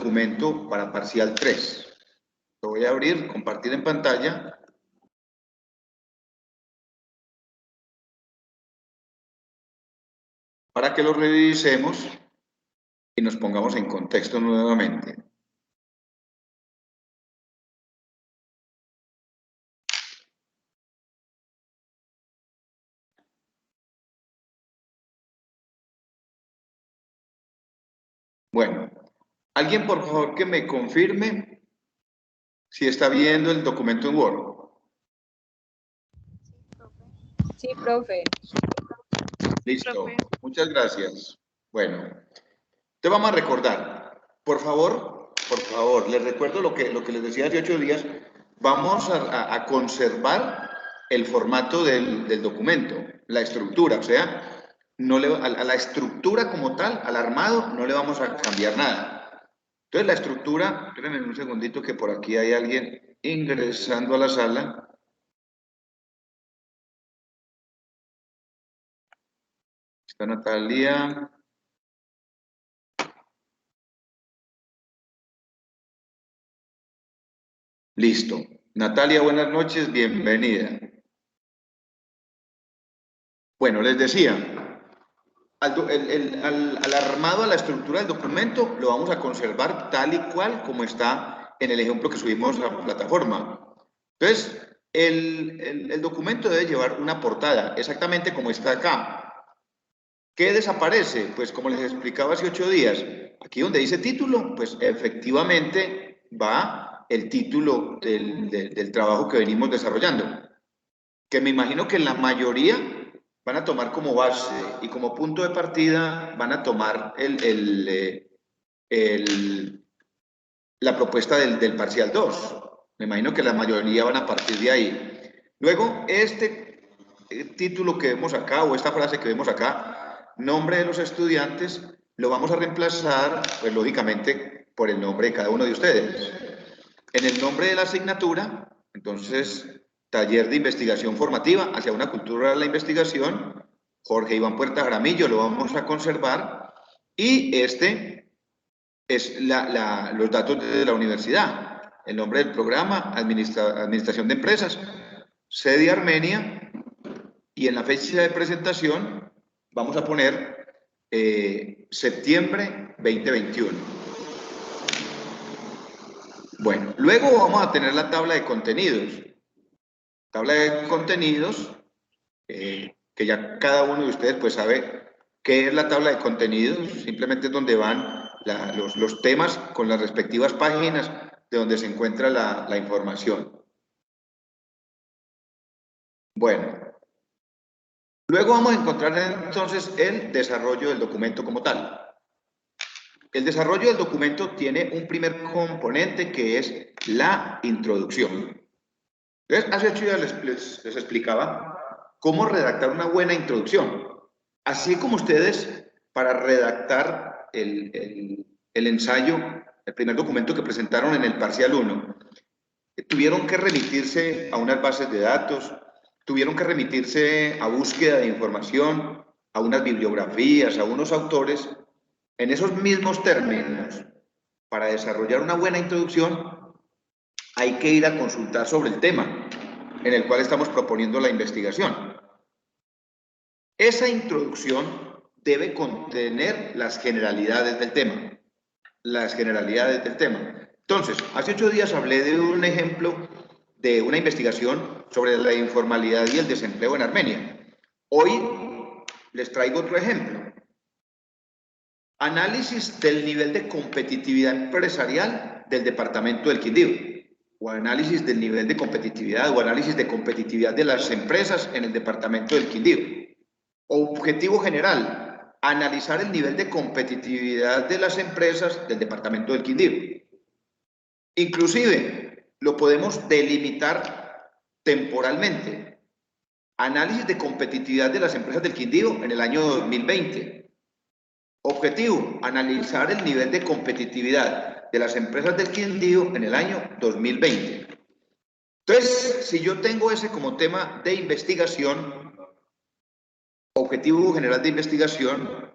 documento para parcial 3. Lo voy a abrir, compartir en pantalla. Para que lo revisemos y nos pongamos en contexto nuevamente. Bueno, alguien por favor que me confirme si está viendo el documento en Word. Sí, profe. Listo, profe. muchas gracias. Bueno, te vamos a recordar, por favor, les recuerdo lo que les decía hace 8 días, vamos a conservar el formato del documento, la estructura, o sea, a la estructura como tal, al armado, no le vamos a cambiar nada. Entonces la estructura, espérenme un segundito que por aquí hay alguien ingresando a la sala. Está Natalia. Listo. Natalia, buenas noches, bienvenida. Bueno, les decía, al armado, a la estructura del documento, lo vamos a conservar tal y cual como está en el ejemplo que subimos a la plataforma. Entonces, el documento debe llevar una portada, exactamente como está acá. ¿Qué desaparece? Pues como les explicaba hace 8 días, aquí donde dice título, pues efectivamente va el título del trabajo que venimos desarrollando, que me imagino que la mayoría van a tomar como base y como punto de partida van a tomar la propuesta del parcial 2. Me imagino que la mayoría van a partir de ahí. Luego, este título que vemos acá, o esta frase que vemos acá, nombre de los estudiantes, lo vamos a reemplazar, pues lógicamente, por el nombre de cada uno de ustedes. En el nombre de la asignatura, entonces, taller de investigación formativa hacia una cultura de la investigación, Jorge Iván Puerta Jaramillo, lo vamos a conservar, y este es los datos de la universidad, el nombre del programa, Administración de Empresas, sede Armenia, y en la fecha de presentación vamos a poner septiembre 2021. Bueno, luego vamos a tener la tabla de contenidos. Tabla de contenidos, que ya cada uno de ustedes pues sabe qué es la tabla de contenidos, simplemente es donde van los temas con las respectivas páginas de donde se encuentra la información. Bueno, luego vamos a encontrar entonces el desarrollo del documento como tal. El desarrollo del documento tiene un primer componente que es la introducción. Entonces, hace 8 días les explicaba cómo redactar una buena introducción. Así como ustedes, para redactar el ensayo, el primer documento que presentaron en el parcial 1, tuvieron que remitirse a unas bases de datos, tuvieron que remitirse a búsqueda de información, a unas bibliografías, a unos autores. En esos mismos términos, para desarrollar una buena introducción, hay que ir a consultar sobre el tema en el cual estamos proponiendo la investigación. Esa introducción debe contener las generalidades del tema. Las generalidades del tema. Entonces, hace 8 días hablé de un ejemplo de una investigación sobre la informalidad y el desempleo en Armenia. Hoy les traigo otro ejemplo. Análisis del nivel de competitividad empresarial del departamento del Quindío, o análisis del nivel de competitividad o análisis de competitividad de las empresas en el departamento del Quindío. Objetivo general, analizar el nivel de competitividad de las empresas del departamento del Quindío. Inclusive, lo podemos delimitar temporalmente. Análisis de competitividad de las empresas del Quindío en el año 2020. Objetivo, analizar el nivel de competitividad de las empresas del Quindío en el año 2020. Entonces, si yo tengo ese como tema de investigación, objetivo general de investigación,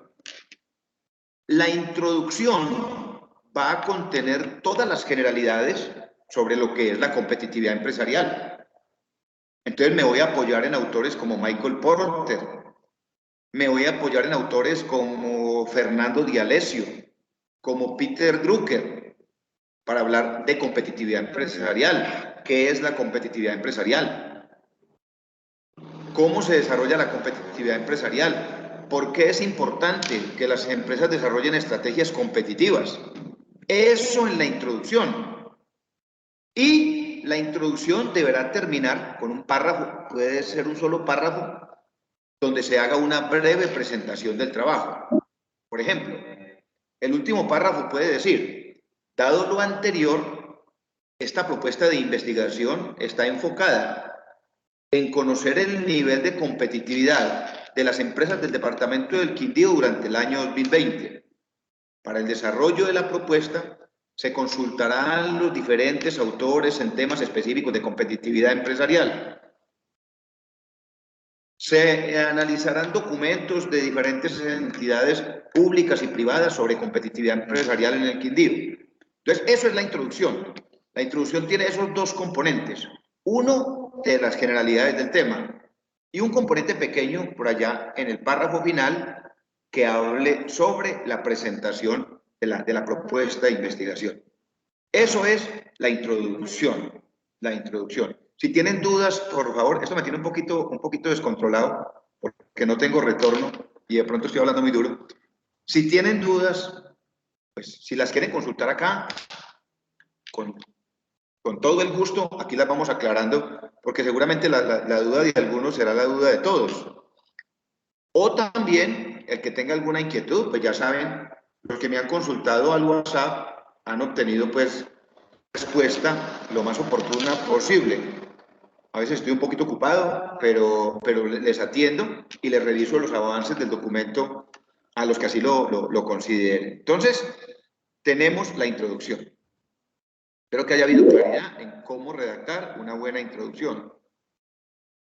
la introducción va a contener todas las generalidades sobre lo que es la competitividad empresarial. Entonces me voy a apoyar en autores como Michael Porter, me voy a apoyar en autores como Fernando D'Alessio, como Peter Drucker, para hablar de competitividad empresarial. ¿Qué es la competitividad empresarial? ¿Cómo se desarrolla la competitividad empresarial? ¿Por qué es importante que las empresas desarrollen estrategias competitivas? Eso en la introducción. Y la introducción deberá terminar con un párrafo, puede ser un solo párrafo, donde se haga una breve presentación del trabajo. Por ejemplo, el último párrafo puede decir, dado lo anterior, esta propuesta de investigación está enfocada en conocer el nivel de competitividad de las empresas del departamento del Quindío durante el año 2020. Para el desarrollo de la propuesta, se consultarán los diferentes autores en temas específicos de competitividad empresarial. Se analizarán documentos de diferentes entidades públicas y privadas sobre competitividad empresarial en el Quindío. Entonces, eso es la introducción. La introducción tiene esos dos componentes. Uno, de las generalidades del tema, y un componente pequeño por allá en el párrafo final que hable sobre la presentación de la propuesta de investigación. Eso es la introducción. La introducción. Si tienen dudas, por favor, esto me tiene un poquito descontrolado porque no tengo retorno y de pronto estoy hablando muy duro. Si tienen dudas, pues si las quieren consultar acá, con todo el gusto, aquí las vamos aclarando, porque seguramente la duda de algunos será la duda de todos. O también, el que tenga alguna inquietud, pues ya saben, los que me han consultado al WhatsApp han obtenido pues respuesta lo más oportuna posible. A veces estoy un poquito ocupado, pero les atiendo y les reviso los avances del documento a los que así lo consideren. Entonces, tenemos la introducción. Espero que haya habido claridad en cómo redactar una buena introducción.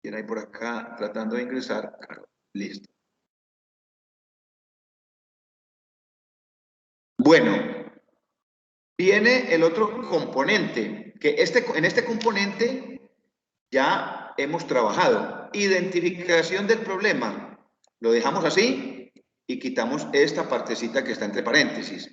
¿Quién hay por acá tratando de ingresar? Claro, listo. Bueno, viene el otro componente, que en este componente ya hemos trabajado. Identificación del problema. Lo dejamos así y quitamos esta partecita que está entre paréntesis.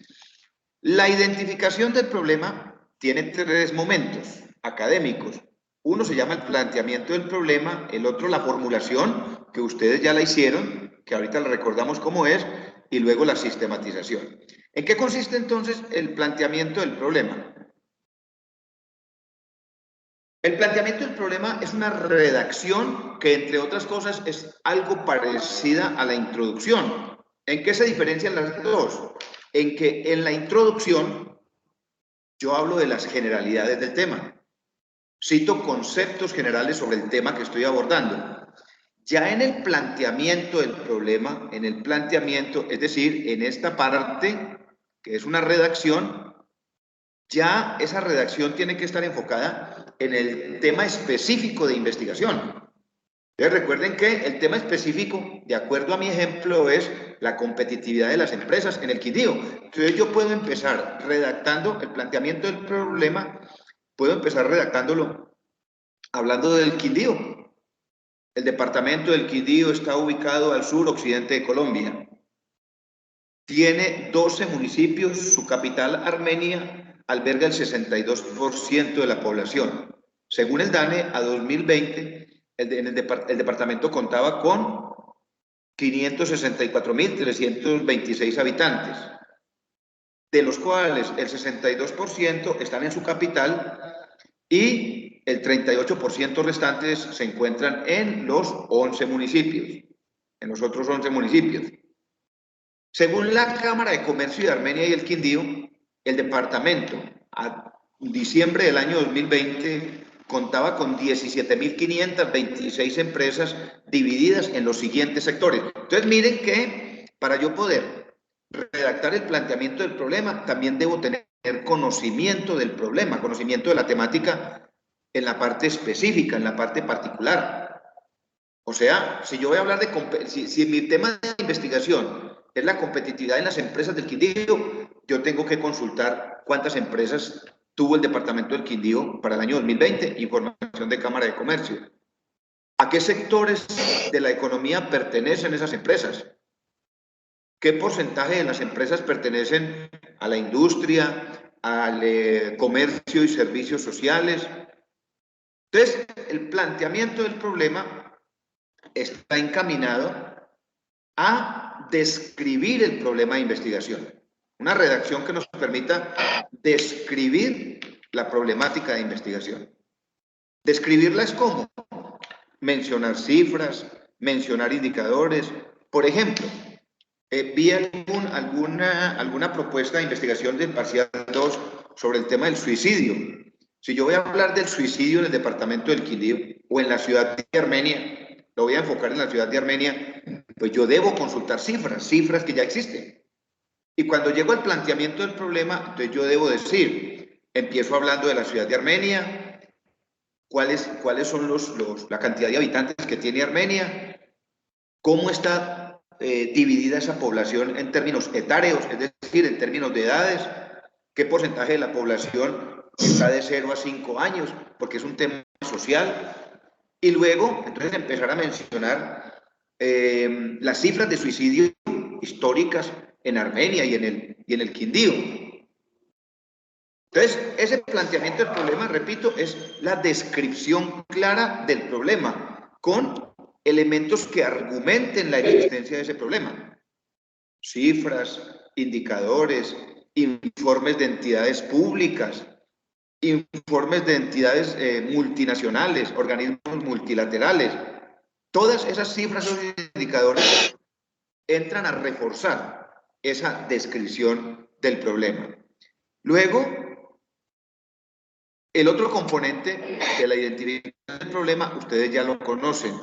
La identificación del problema tiene tres momentos académicos. Uno se llama el planteamiento del problema, el otro la formulación, que ustedes ya la hicieron, que ahorita la recordamos cómo es, y luego la sistematización. ¿En qué consiste entonces el planteamiento del problema? El planteamiento del problema es una redacción que, entre otras cosas, es algo parecida a la introducción. ¿En qué se diferencian las dos? En que en la introducción yo hablo de las generalidades del tema. Cito conceptos generales sobre el tema que estoy abordando. Ya en el planteamiento del problema, es decir, en esta parte, que es una redacción, ya esa redacción tiene que estar enfocada en el tema específico de investigación. Entonces recuerden que el tema específico, de acuerdo a mi ejemplo, es la competitividad de las empresas en el Quindío. Entonces yo puedo empezar redactando el planteamiento del problema, puedo empezar redactándolo hablando del Quindío. El departamento del Quindío está ubicado al sur-occidente de Colombia. Tiene 12 municipios, su capital, Armenia, alberga el 62% de la población. Según el DANE, a 2020, el departamento contaba con 564.326 habitantes, de los cuales el 62% están en su capital y el 38% restantes se encuentran en los 11 municipios, en los otros 11 municipios. Según la Cámara de Comercio de Armenia y el Quindío, el departamento a diciembre del año 2020 contaba con 17.526 empresas divididas en los siguientes sectores. Entonces miren que para yo poder redactar el planteamiento del problema, también debo tener conocimiento del problema, conocimiento de la temática en la parte específica, en la parte particular. O sea, si yo voy a hablar de, si mi tema de investigación es la competitividad en las empresas del Quindío, yo tengo que consultar cuántas empresas tuvo el departamento del Quindío para el año 2020, información de Cámara de Comercio. ¿A qué sectores de la economía pertenecen esas empresas? ¿Qué porcentaje de las empresas pertenecen a la industria, al comercio y servicios sociales? Entonces, el planteamiento del problema está encaminado a describir el problema de investigación. Una redacción que nos permita describir la problemática de investigación. Describirla es cómo mencionar cifras, mencionar indicadores. Por ejemplo, vi alguna propuesta de investigación del parcial 2 sobre el tema del suicidio. Si yo voy a hablar del suicidio en el departamento del Quindío o en la ciudad de Armenia, lo voy a enfocar en la ciudad de Armenia, pues yo debo consultar cifras que ya existen. Y cuando llego al planteamiento del problema, entonces yo debo decir, empiezo hablando de la ciudad de Armenia, cuáles son la cantidad de habitantes que tiene Armenia, cómo está dividida esa población en términos etarios, es decir, en términos de edades, qué porcentaje de la población está de 0 a 5 años, porque es un tema social, y luego entonces empezar a mencionar las cifras de suicidio históricas en Armenia y en el Quindío. Entonces, ese planteamiento del problema, repito, es la descripción clara del problema, con elementos que argumenten la existencia de ese problema. Cifras, indicadores, informes de entidades públicas, informes de entidades multinacionales, organismos multilaterales. Todas esas cifras o indicadores entran a reforzar esa descripción del problema. Luego, el otro componente de la identificación del problema, ustedes ya lo conocen,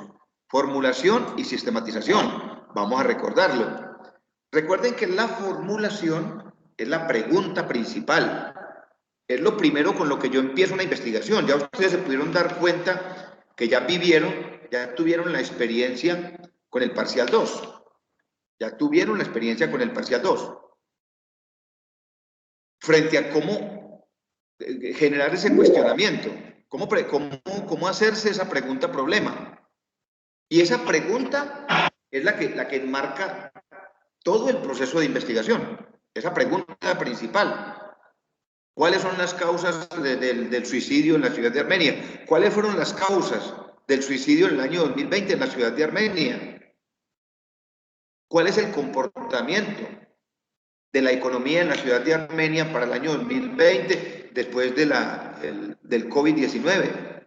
formulación y sistematización. Vamos a recordarlo. Recuerden que la formulación es la pregunta principal. Es lo primero con lo que yo empiezo una investigación. Ya ustedes se pudieron dar cuenta que ya tuvieron la experiencia con el parcial 2. Ya tuvieron la experiencia con el parcial 2. Frente a cómo generar ese cuestionamiento, cómo hacerse esa pregunta-problema. Y esa pregunta es la que enmarca todo el proceso de investigación. Esa pregunta principal. ¿Cuáles son las causas del suicidio en la ciudad de Armenia? ¿Cuáles fueron las causas del suicidio en el año 2020 en la ciudad de Armenia? ¿Cuál es el comportamiento de la economía en la ciudad de Armenia para el año 2020 después del COVID-19?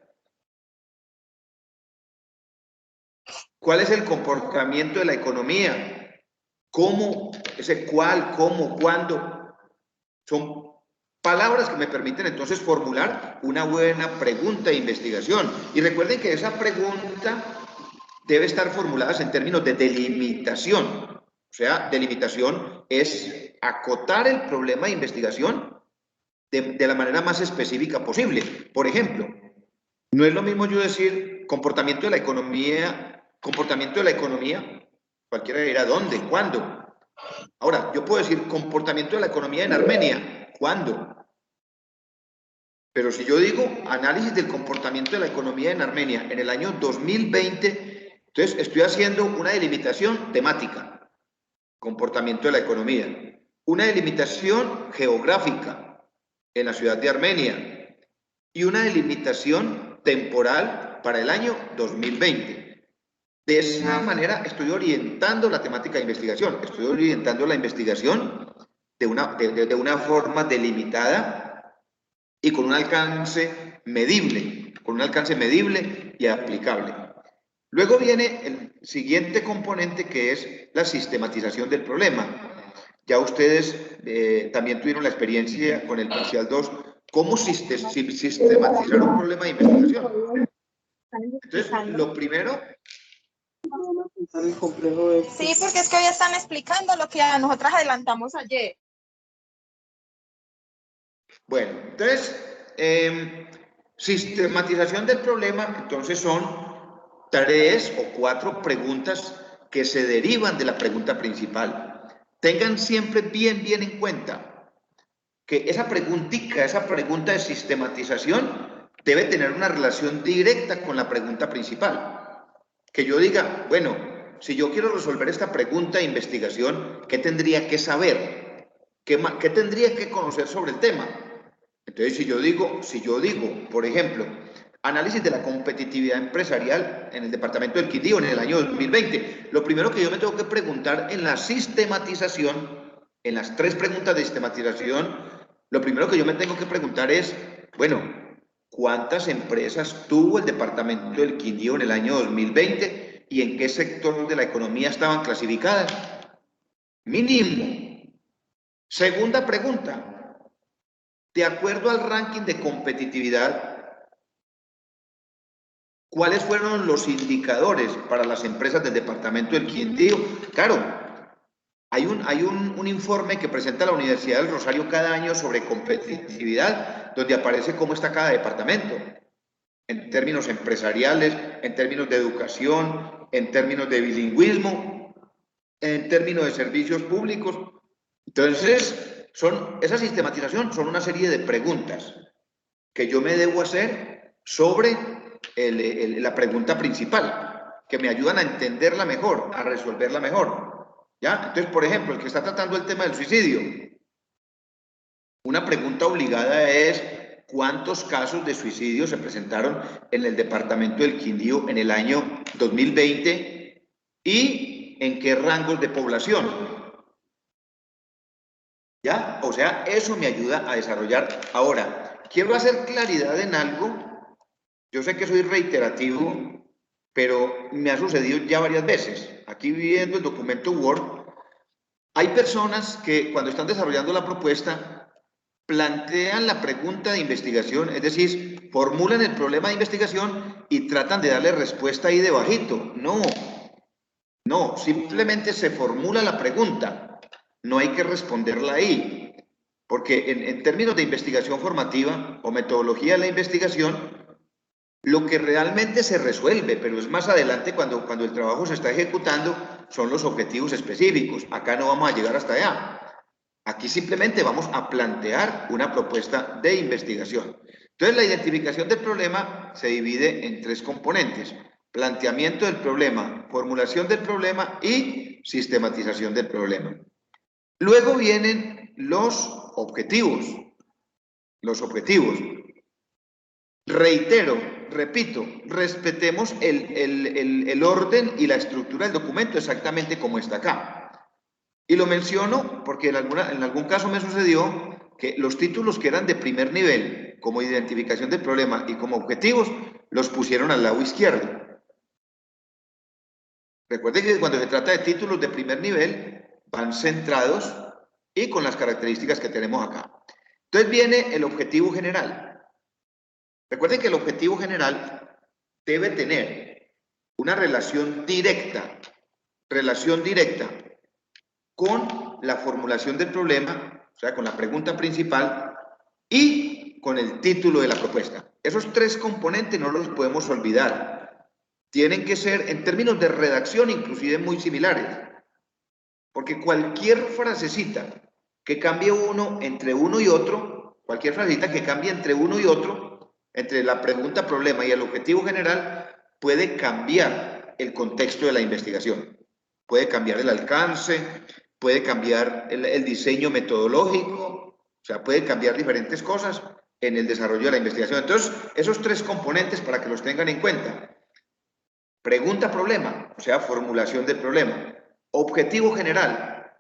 ¿Cuál es el comportamiento de la economía? ¿Cómo? Ese cuál, cómo, cuándo. Son palabras que me permiten entonces formular una buena pregunta de investigación. Y recuerden que esa pregunta debe estar formulada en términos de delimitación. O sea, delimitación es acotar el problema de investigación de la manera más específica posible. Por ejemplo, no es lo mismo yo decir comportamiento de la economía, cualquiera dirá dónde, cuándo. Ahora, yo puedo decir comportamiento de la economía en Armenia, ¿cuándo? Pero si yo digo análisis del comportamiento de la economía en Armenia en el año 2020, entonces estoy haciendo una delimitación temática, comportamiento de la economía, una delimitación geográfica en la ciudad de Armenia y una delimitación temporal para el año 2020. De esa manera estoy orientando la temática de investigación, estoy orientando la investigación de una forma delimitada y con un alcance medible y aplicable. Luego viene el siguiente componente, que es la sistematización del problema. Ya ustedes también tuvieron la experiencia con el parcial 2, cómo sistematizar un problema de investigación. Entonces, lo primero... Sí, porque es que hoy están explicando lo que a nosotras adelantamos ayer. Bueno, entonces, sistematización del problema, entonces son 3 o 4 preguntas que se derivan de la pregunta principal. Tengan siempre bien en cuenta que esa pregunta de sistematización debe tener una relación directa con la pregunta principal. Que yo diga, bueno, si yo quiero resolver esta pregunta de investigación, ¿qué tendría que saber? ¿Qué tendría que conocer sobre el tema? Entonces, si yo digo, por ejemplo, análisis de la competitividad empresarial en el departamento del Quindío en el año 2020, lo primero que yo me tengo que preguntar en la sistematización, en las 3 preguntas de sistematización, lo primero que yo me tengo que preguntar es, bueno, ¿cuántas empresas tuvo el departamento del Quindío en el año 2020 y en qué sector de la economía estaban clasificadas? Mínimo. Segunda pregunta, de acuerdo al ranking de competitividad, ¿cuáles fueron los indicadores para las empresas del departamento del Quindío? Claro, hay un informe que presenta la Universidad del Rosario cada año sobre competitividad, donde aparece cómo está cada departamento, en términos empresariales, en términos de educación, en términos de bilingüismo, en términos de servicios públicos. Entonces, esa sistematización son una serie de preguntas que yo me debo hacer sobre la pregunta principal, que me ayudan a entenderla mejor, a resolverla mejor. ¿Ya? Entonces, por ejemplo, el que está tratando el tema del suicidio, una pregunta obligada es ¿cuántos casos de suicidio se presentaron en el departamento del Quindío en el año 2020 y en qué rangos de población? ¿Ya? O sea, eso me ayuda a desarrollar. Ahora, quiero hacer claridad en algo. Yo sé que soy reiterativo, pero me ha sucedido ya varias veces. Aquí viendo el documento Word, hay personas que cuando están desarrollando la propuesta plantean la pregunta de investigación, es decir, formulan el problema de investigación y tratan de darle respuesta ahí debajito. No, simplemente se formula la pregunta, no hay que responderla ahí, porque en términos de investigación formativa o metodología de la investigación, lo que realmente se resuelve, pero es más adelante cuando el trabajo se está ejecutando, son los objetivos específicos. Acá no vamos a llegar hasta allá. Aquí simplemente vamos a plantear una propuesta de investigación. Entonces, la identificación del problema se divide en 3 componentes: planteamiento del problema, formulación del problema y sistematización del problema. Luego vienen los objetivos. Los objetivos. Reitero, repito, respetemos el orden y la estructura del documento exactamente como está acá. Y lo menciono porque en algún caso me sucedió que los títulos que eran de primer nivel, como identificación del problema y como objetivos, los pusieron al lado izquierdo. Recuerden que cuando se trata de títulos de primer nivel, van centrados y con las características que tenemos acá. Entonces viene el objetivo general. Recuerden que el objetivo general debe tener una relación directa con la formulación del problema, o sea, con la pregunta principal y con el título de la propuesta. Esos 3 componentes no los podemos olvidar. Tienen que ser, en términos de redacción, inclusive muy similares. Porque cualquier frasecita que cambie entre uno y otro, cualquier frasecita que cambie entre uno y otro, entre la pregunta problema y el objetivo general, puede cambiar el contexto de la investigación. Puede cambiar el alcance, puede cambiar el diseño metodológico, o sea, puede cambiar diferentes cosas en el desarrollo de la investigación. Entonces, esos 3 componentes para que los tengan en cuenta: pregunta-problema, o sea, formulación del problema, objetivo general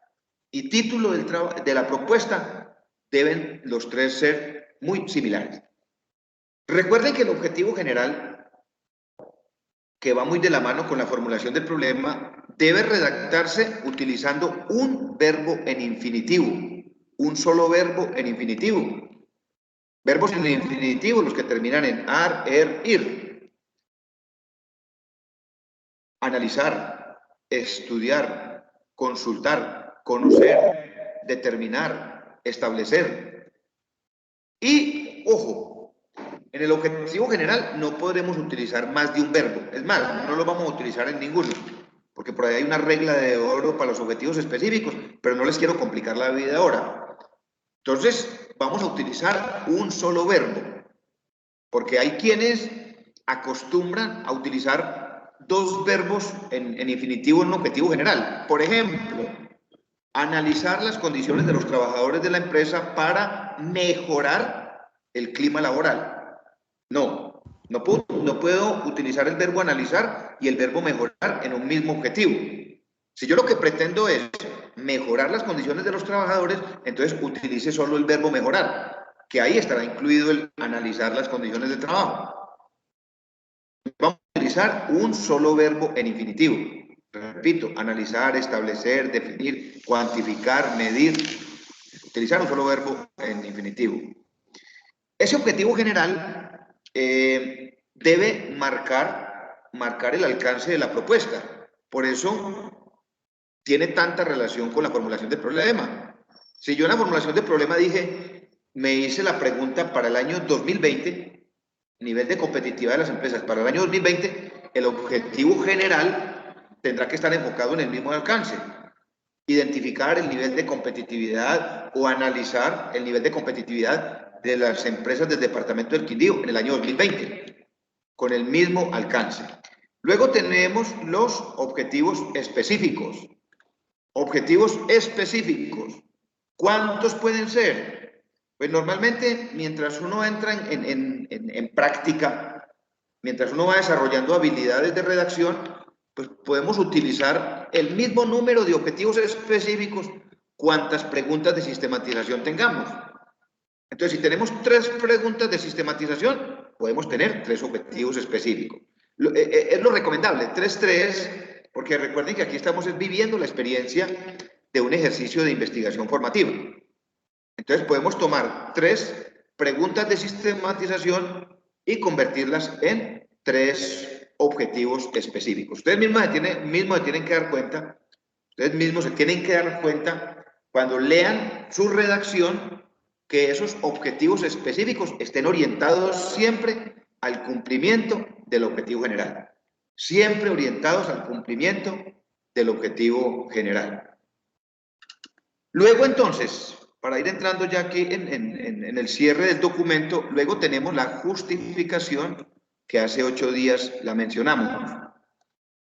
y título de la propuesta, deben los 3 ser muy similares. Recuerden que el objetivo general, que va muy de la mano con la formulación del problema, debe redactarse utilizando un verbo en infinitivo, un solo verbo en infinitivo. Verbos en infinitivo, los que terminan en ar, ir. Analizar, estudiar, consultar, conocer, determinar, establecer. Y, ojo, en el objetivo general no podremos utilizar más de un verbo. Es más, no lo vamos a utilizar en ninguno, porque por ahí hay una regla de oro para los objetivos específicos, pero no les quiero complicar la vida ahora. Entonces, vamos a utilizar un solo verbo, porque hay quienes acostumbran a utilizar dos verbos en infinitivo en un objetivo general. Por ejemplo, analizar las condiciones de los trabajadores de la empresa para mejorar el clima laboral. No puedo utilizar el verbo analizar y el verbo mejorar en un mismo objetivo. Si yo lo que pretendo es mejorar las condiciones de los trabajadores, entonces utilice solo el verbo mejorar, que ahí estará incluido el analizar las condiciones de trabajo. Vamos a utilizar un solo verbo en infinitivo. Repito, analizar, establecer, definir, cuantificar, medir. Utilizar un solo verbo en infinitivo. Ese objetivo general debe marcar el alcance de la propuesta. Por eso tiene tanta relación con la formulación del problema. Si yo en la formulación del problema me hice la pregunta para el año 2020, nivel de competitividad de las empresas para el año 2020, el objetivo general tendrá que estar enfocado en el mismo alcance. Identificar el nivel de competitividad o analizar el nivel de competitividad de las empresas del departamento del Quindío en el año 2020, con el mismo alcance. Luego tenemos los objetivos específicos. Objetivos específicos. ¿Cuántos pueden ser? Pues normalmente, mientras uno entra en práctica, mientras uno va desarrollando habilidades de redacción, pues podemos utilizar el mismo número de objetivos específicos cuantas preguntas de sistematización tengamos. Entonces, si tenemos 3 preguntas de sistematización, podemos tener 3 objetivos específicos. Es lo recomendable, 3-3, porque recuerden que aquí estamos viviendo la experiencia de un ejercicio de investigación formativa. Entonces podemos tomar 3 preguntas de sistematización y convertirlas en 3 objetivos específicos. Ustedes mismos se tienen que dar cuenta, ustedes mismos se tienen que dar cuenta cuando lean su redacción que esos objetivos específicos estén orientados siempre al cumplimiento del objetivo general. Siempre orientados al cumplimiento del objetivo general. Luego entonces, para ir entrando ya aquí en el cierre del documento, luego tenemos la justificación que hace 8 días la mencionamos.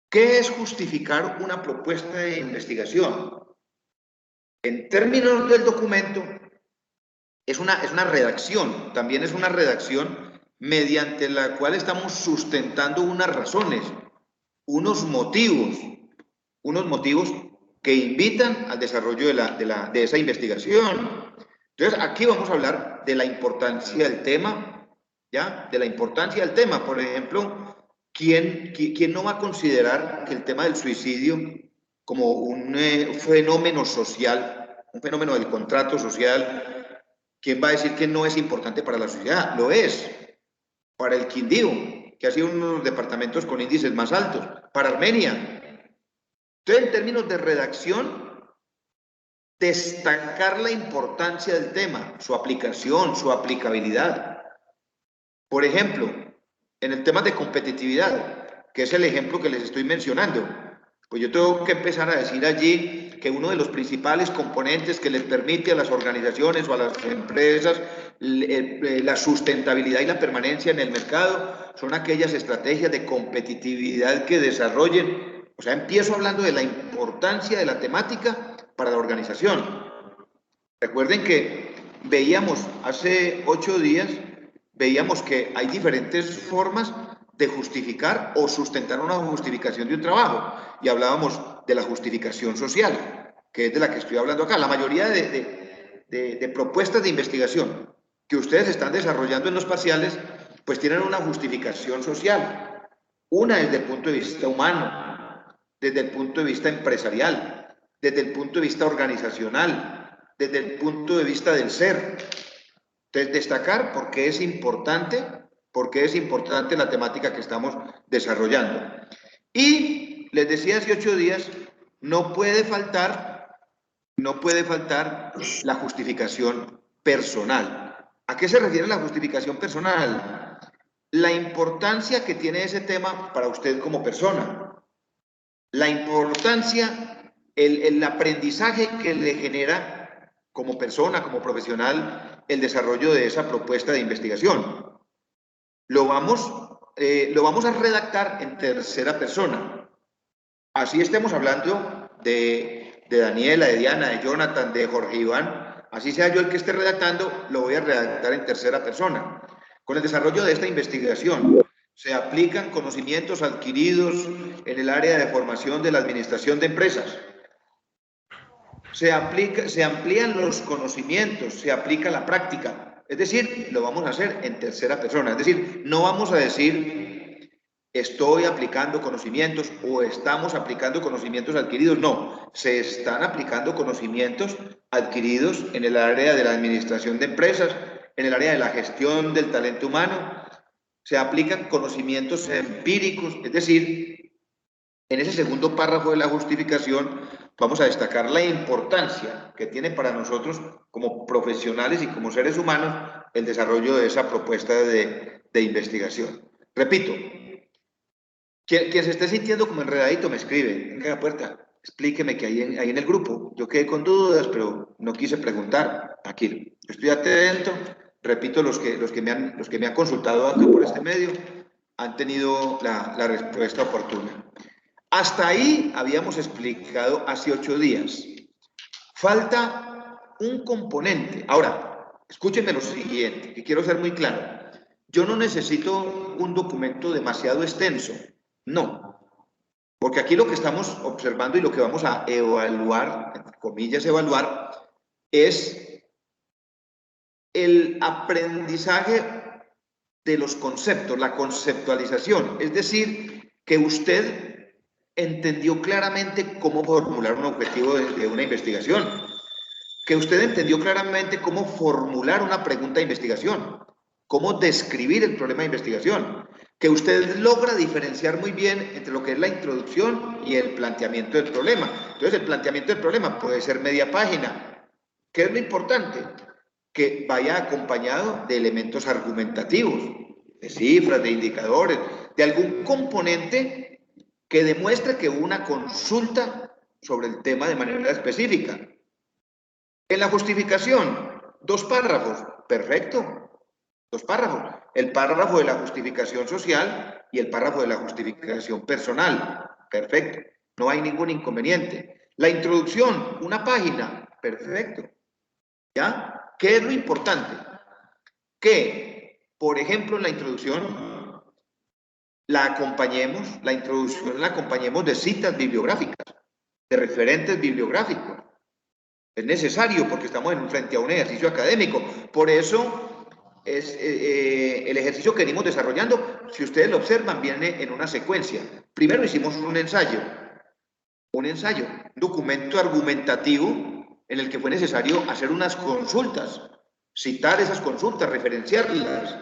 ¿Qué es justificar una propuesta de investigación? En términos del documento, es una redacción, también es una redacción mediante la cual estamos sustentando unas razones, unos motivos que invitan al desarrollo de esa investigación. Entonces, aquí vamos a hablar de la importancia del tema, ¿ya? De la importancia del tema. Por ejemplo, ¿quién no va a considerar que el tema del suicidio como un fenómeno social, un fenómeno del contrato social, quién va a decir que no es importante para la sociedad? Lo es. Para el Quindío, que ha sido uno de los departamentos con índices más altos. Para Armenia. Entonces, en términos de redacción, destacar la importancia del tema, su aplicación, su aplicabilidad. Por ejemplo, en el tema de competitividad, que es el ejemplo que les estoy mencionando, pues yo tengo que empezar a decir allí que uno de los principales componentes que les permite a las organizaciones o a las empresas la sustentabilidad y la permanencia en el mercado son aquellas estrategias de competitividad que desarrollen. O sea, empiezo hablando de la importancia de la temática para la organización. Recuerden que veíamos hace 8 días, veíamos que hay diferentes formas de justificar o sustentar una justificación de un trabajo. Y hablábamos de la justificación social, que es de la que estoy hablando acá. La mayoría de propuestas de investigación que ustedes están desarrollando en los parciales, pues tienen una justificación social. Una desde el punto de vista humano, desde el punto de vista empresarial, desde el punto de vista organizacional, desde el punto de vista del ser. Entonces, destacar por qué es importante la temática que estamos desarrollando. Y les decía hace 8 días, no puede faltar la justificación personal. ¿A qué se refiere la justificación personal? La importancia que tiene ese tema para usted como persona. La importancia, el aprendizaje que le genera como persona, como profesional, el desarrollo de esa propuesta de investigación. Lo vamos a redactar en tercera persona. Así estemos hablando de Daniela, de Diana, de Jonathan, de Jorge Iván, así sea yo el que esté redactando, lo voy a redactar en tercera persona. Con el desarrollo de esta investigación, se aplican conocimientos adquiridos en el área de formación de la administración de empresas. Se amplían los conocimientos, se aplica la práctica. Es decir, lo vamos a hacer en tercera persona. Es decir, no vamos a decir estoy aplicando conocimientos o estamos aplicando conocimientos adquiridos. No, se están aplicando conocimientos adquiridos en el área de la administración de empresas, en el área de la gestión del talento humano. Se aplican conocimientos empíricos, es decir, en ese segundo párrafo de la justificación vamos a destacar la importancia que tiene para nosotros como profesionales y como seres humanos el desarrollo de esa propuesta de investigación. Repito, quien se esté sintiendo como enredadito me escribe, venga a la puerta, explíqueme que hay en el grupo. Yo quedé con dudas, pero no quise preguntar. Aquí, yo estoy atento, repito, los que me han consultado acá por este medio han tenido la respuesta oportuna. Hasta ahí habíamos explicado hace 8 días. Falta un componente. Ahora, escúchenme lo siguiente, que quiero ser muy claro. Yo no necesito un documento demasiado extenso. No. Porque aquí lo que estamos observando y lo que vamos a evaluar, entre comillas evaluar, es el aprendizaje de los conceptos, la conceptualización. Es decir, que usted entendió claramente cómo formular un objetivo de una investigación, que usted entendió claramente cómo formular una pregunta de investigación, cómo describir el problema de investigación, que usted logra diferenciar muy bien entre lo que es la introducción y el planteamiento del problema. Entonces, el planteamiento del problema puede ser media página. ¿Qué es lo importante? Que vaya acompañado de elementos argumentativos, de cifras, de indicadores, de algún componente que demuestre que hubo una consulta sobre el tema de manera específica. En la justificación, 2 párrafos, perfecto, 2 párrafos. El párrafo de la justificación social y el párrafo de la justificación personal, perfecto, no hay ningún inconveniente. La introducción, 1 página, perfecto. ¿Ya? ¿Qué es lo importante? Que, por ejemplo, en la introducción la introducción la acompañemos de citas bibliográficas, de referentes bibliográficos. Es necesario porque estamos frente a un ejercicio académico. Por eso es el ejercicio que venimos desarrollando, si ustedes lo observan, viene en una secuencia. Primero hicimos un ensayo, un documento argumentativo en el que fue necesario hacer unas consultas, citar esas consultas, referenciarlas,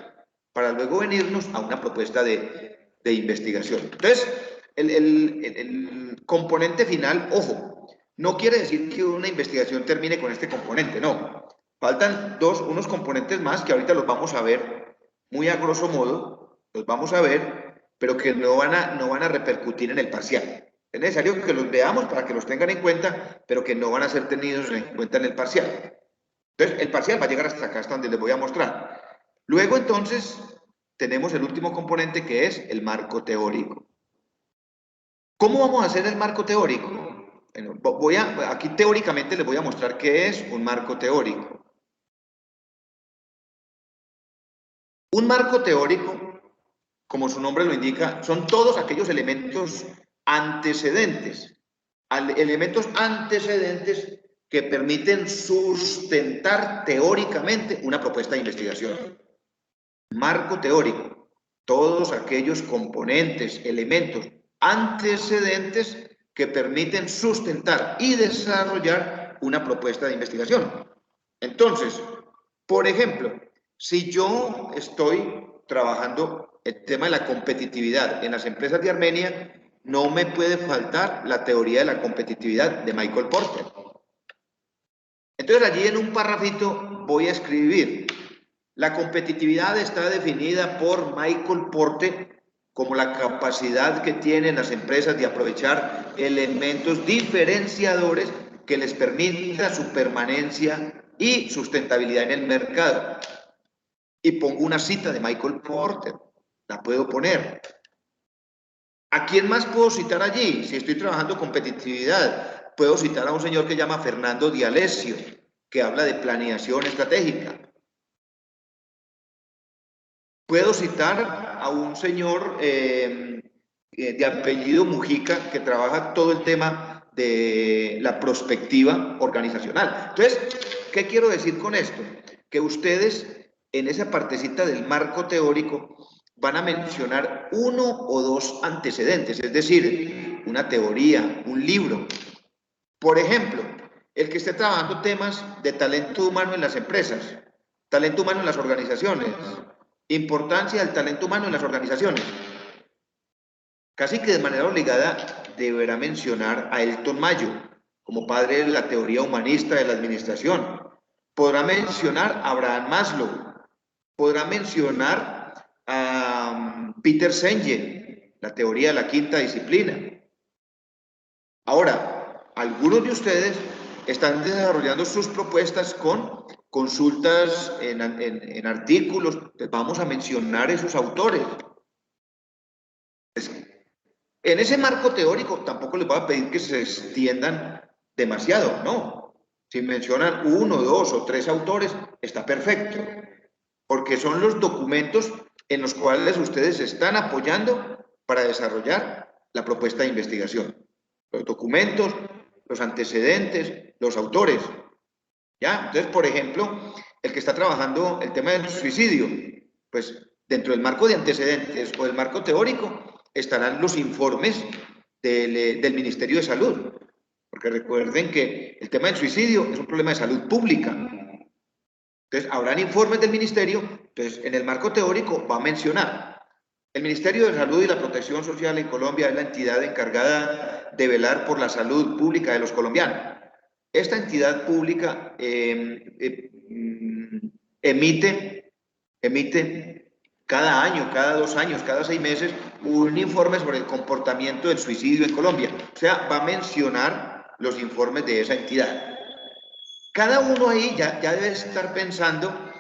para luego venirnos a una propuesta de investigación. Entonces, el componente final, ojo, no quiere decir que una investigación termine con este componente, no. Faltan unos componentes más que ahorita los vamos a ver muy a grosso modo, los vamos a ver, pero que no van a repercutir en el parcial. Es necesario que los veamos para que los tengan en cuenta, pero que no van a ser tenidos en cuenta en el parcial. Entonces, el parcial va a llegar hasta acá, hasta donde les voy a mostrar. Luego, entonces, tenemos el último componente que es el marco teórico. ¿Cómo vamos a hacer el marco teórico? Bueno, aquí teóricamente les voy a mostrar qué es un marco teórico. Un marco teórico, como su nombre lo indica, son todos aquellos elementos antecedentes, que permiten sustentar teóricamente una propuesta de investigación. Marco teórico, todos aquellos componentes, elementos antecedentes que permiten sustentar y desarrollar una propuesta de investigación. Entonces, por ejemplo, si yo estoy trabajando el tema de la competitividad en las empresas de Armenia, no me puede faltar la teoría de la competitividad de Michael Porter. Entonces allí en un parrafito voy a escribir: la competitividad está definida por Michael Porter como la capacidad que tienen las empresas de aprovechar elementos diferenciadores que les permita su permanencia y sustentabilidad en el mercado. Y pongo una cita de Michael Porter, la puedo poner. ¿A quién más puedo citar allí? Si estoy trabajando competitividad, puedo citar a un señor que se llama Fernando D'Alessio, que habla de planeación estratégica. Puedo citar a un señor de apellido Mujica, que trabaja todo el tema de la prospectiva organizacional. Entonces, ¿qué quiero decir con esto? Que ustedes en esa partecita del marco teórico van a mencionar uno o dos antecedentes, es decir, una teoría, un libro. Por ejemplo, el que esté trabajando temas de talento humano en las empresas, talento humano en las organizaciones, importancia del talento humano en las organizaciones. Casi que de manera obligada deberá mencionar a Elton Mayo como padre de la teoría humanista de la administración. Podrá mencionar a Abraham Maslow, podrá mencionar a Peter Senge, la teoría de la quinta disciplina. Ahora, algunos de ustedes están desarrollando sus propuestas con consultas en artículos. Les vamos a mencionar esos autores. En ese marco teórico tampoco les voy a pedir que se extiendan demasiado, no. Si mencionan uno, dos o tres autores, está perfecto, porque son los documentos en los cuales ustedes se están apoyando para desarrollar la propuesta de investigación. Los documentos, los antecedentes, los autores. ¿Ya? Entonces, por ejemplo, el que está trabajando el tema del suicidio, pues dentro del marco de antecedentes o del marco teórico estarán los informes del Ministerio de Salud, porque recuerden que el tema del suicidio es un problema de salud pública. Entonces, habrán informes del Ministerio, entonces en el marco teórico va a mencionar el Ministerio de Salud y la Protección Social en Colombia es la entidad encargada de velar por la salud pública de los colombianos. Esta entidad pública emite cada año, cada 2 años, cada 6 meses, un informe sobre el comportamiento del suicidio en Colombia. O sea, va a mencionar los informes de esa entidad. Cada uno ahí ya debe estar pensando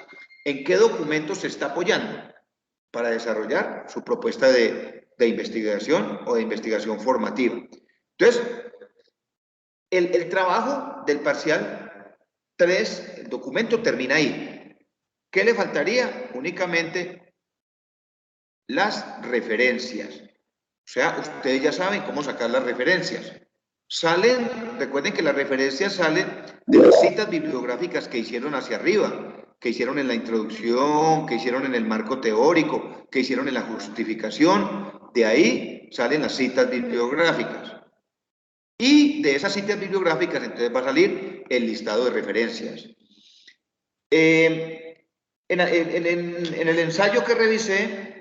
en qué documentos se está apoyando para desarrollar su propuesta de investigación o de investigación formativa. Entonces, el trabajo del parcial 3, el documento termina ahí. ¿Qué le faltaría? Únicamente las referencias. O sea, ustedes ya saben cómo sacar las referencias. Recuerden que las referencias salen de las citas bibliográficas que hicieron hacia arriba, que hicieron en la introducción, que hicieron en el marco teórico, que hicieron en la justificación. De ahí salen las citas bibliográficas. Y de esas citas bibliográficas entonces va a salir el listado de referencias. En el ensayo que revisé,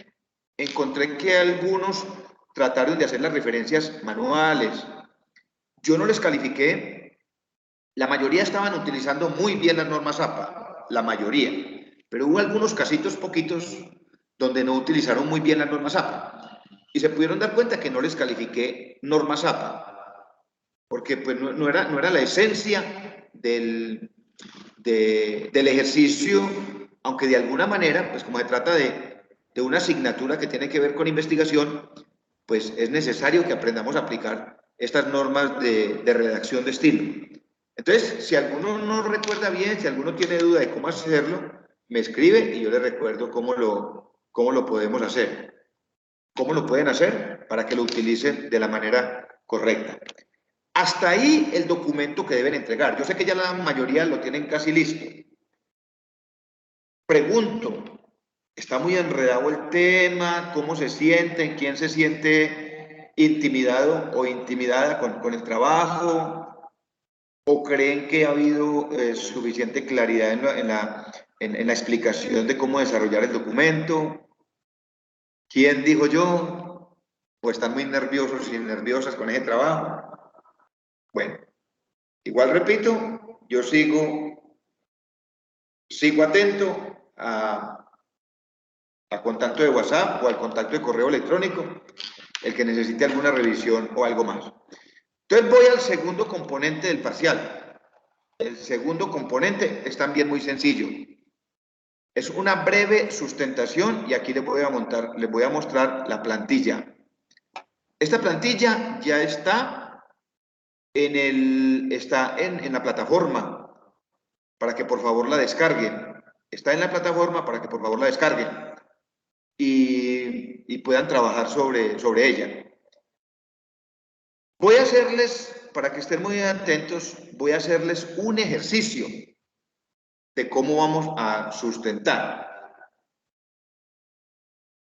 encontré que algunos trataron de hacer las referencias manuales. Yo no les califiqué. La mayoría estaban utilizando muy bien las normas APA, la mayoría. Pero hubo algunos casitos poquitos donde no utilizaron muy bien las normas APA. Y se pudieron dar cuenta que no les califiqué normas APA. Porque pues, no era la esencia del ejercicio, aunque de alguna manera, pues como se trata de una asignatura que tiene que ver con investigación, pues es necesario que aprendamos a aplicar estas normas de redacción de estilo. Entonces, si alguno no recuerda bien, si alguno tiene duda de cómo hacerlo, me escribe y yo le recuerdo cómo lo podemos hacer. ¿Cómo lo pueden hacer? Para que lo utilicen de la manera correcta. Hasta ahí el documento que deben entregar. Yo sé que ya la mayoría lo tienen casi listo. Pregunto, ¿está muy enredado el tema? ¿Cómo se sienten? ¿Quién se siente intimidado o intimidada con el trabajo? ¿O creen que ha habido suficiente claridad en la explicación de cómo desarrollar el documento? ¿Quién dijo yo? ¿O están muy nerviosos y nerviosas con ese trabajo? Bueno, igual repito, yo sigo atento a contacto de WhatsApp o al contacto de correo electrónico, el que necesite alguna revisión o algo más. Entonces voy al segundo componente del parcial. El segundo componente es también muy sencillo. Es una breve sustentación y aquí les voy a mostrar la plantilla. Esta plantilla ya está en la plataforma para que por favor la descarguen. Está en la plataforma para que por favor la descarguen y puedan trabajar sobre ella. Voy a hacerles, para que estén muy atentos, voy a hacerles un ejercicio de cómo vamos a sustentar.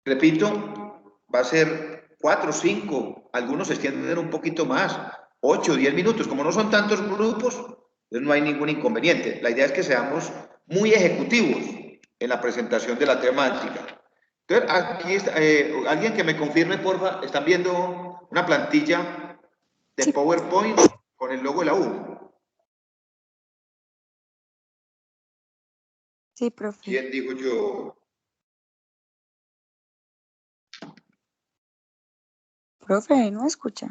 Repito, va a ser 4, 5, algunos se extienden un poquito más, 8, 10 minutos. Como no son tantos grupos, entonces no hay ningún inconveniente. La idea es que seamos muy ejecutivos en la presentación de la temática. Entonces, aquí está, alguien que me confirme, porfa, están viendo una plantilla de Sí. PowerPoint con el logo de la U. Sí, profe. ¿Quién dijo yo? Profe, ¿no escucha?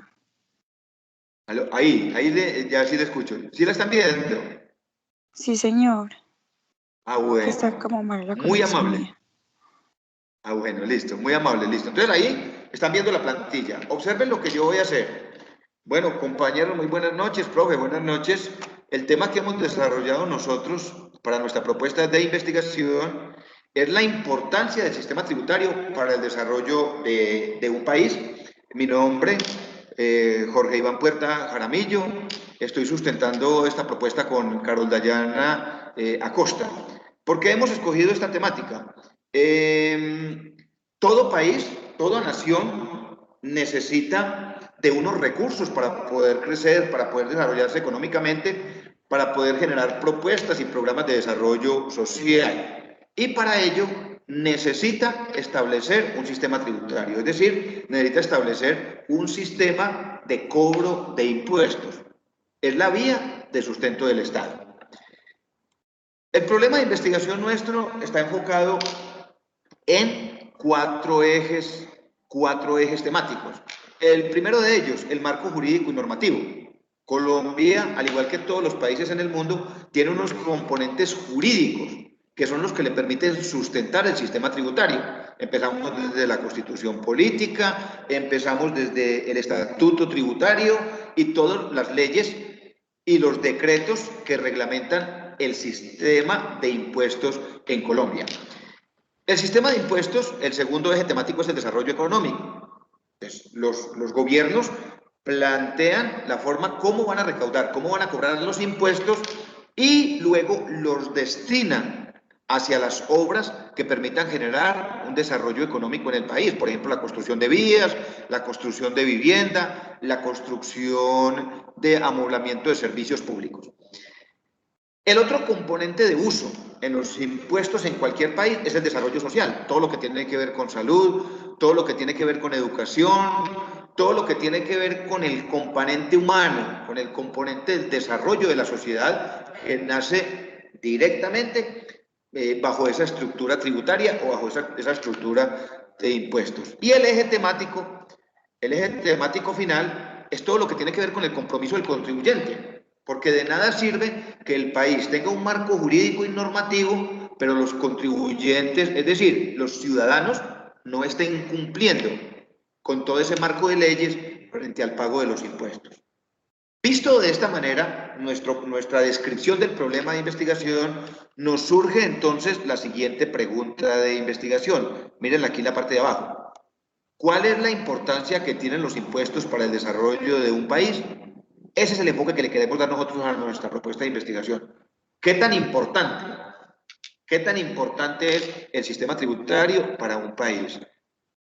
Ahí ya sí le escucho. ¿Sí la están viendo? Sí, señor. Ah, Que está bueno. como mala la Muy conexión amable. mía. Ah, bueno, listo. Muy amable, listo. Entonces ahí están viendo la plantilla. Observen lo que yo voy a hacer. Bueno, compañeros, muy buenas noches, profe, buenas noches. El tema que hemos desarrollado nosotros para nuestra propuesta de investigación es la importancia del sistema tributario para el desarrollo de un país. Mi nombre, Jorge Iván Puerta Jaramillo. Estoy sustentando esta propuesta con Carol Dayana Acosta. ¿Por qué hemos escogido esta temática? Todo país, toda nación necesita de unos recursos para poder crecer, para poder desarrollarse económicamente, para poder generar propuestas y programas de desarrollo social. Y para ello necesita establecer un sistema tributario, es decir, necesita establecer un sistema de cobro de impuestos. Es la vía de sustento del Estado. El problema de investigación nuestro está enfocado en cuatro ejes temáticos. El primero de ellos, el marco jurídico y normativo. Colombia, al igual que todos los países en el mundo, tiene unos componentes jurídicos que son los que le permiten sustentar el sistema tributario. Empezamos desde la constitución política, empezamos desde el estatuto tributario y todas las leyes y los decretos que reglamentan el sistema de impuestos en Colombia. El sistema de impuestos, el segundo eje temático es el desarrollo económico. Entonces, los gobiernos plantean la forma cómo van a recaudar, cómo van a cobrar los impuestos y luego los destinan hacia las obras que permitan generar un desarrollo económico en el país. Por ejemplo, la construcción de vías, la construcción de vivienda, la construcción de amoblamiento de servicios públicos. El otro componente de uso en los impuestos en cualquier país es el desarrollo social, todo lo que tiene que ver con salud, todo lo que tiene que ver con educación, todo lo que tiene que ver con el componente humano, con el componente del desarrollo de la sociedad que nace directamente bajo esa estructura tributaria o bajo esa estructura de impuestos. Y el eje temático final es todo lo que tiene que ver con el compromiso del contribuyente. Porque de nada sirve que el país tenga un marco jurídico y normativo, pero los contribuyentes, es decir, los ciudadanos, no estén cumpliendo con todo ese marco de leyes frente al pago de los impuestos. Visto de esta manera, nuestra descripción del problema de investigación, nos surge entonces la siguiente pregunta de investigación. Miren aquí en la parte de abajo. ¿Cuál es la importancia que tienen los impuestos para el desarrollo de un país? Ese es el enfoque que le queremos dar nosotros a nuestra propuesta de investigación. ¿Qué tan importante es el sistema tributario para un país?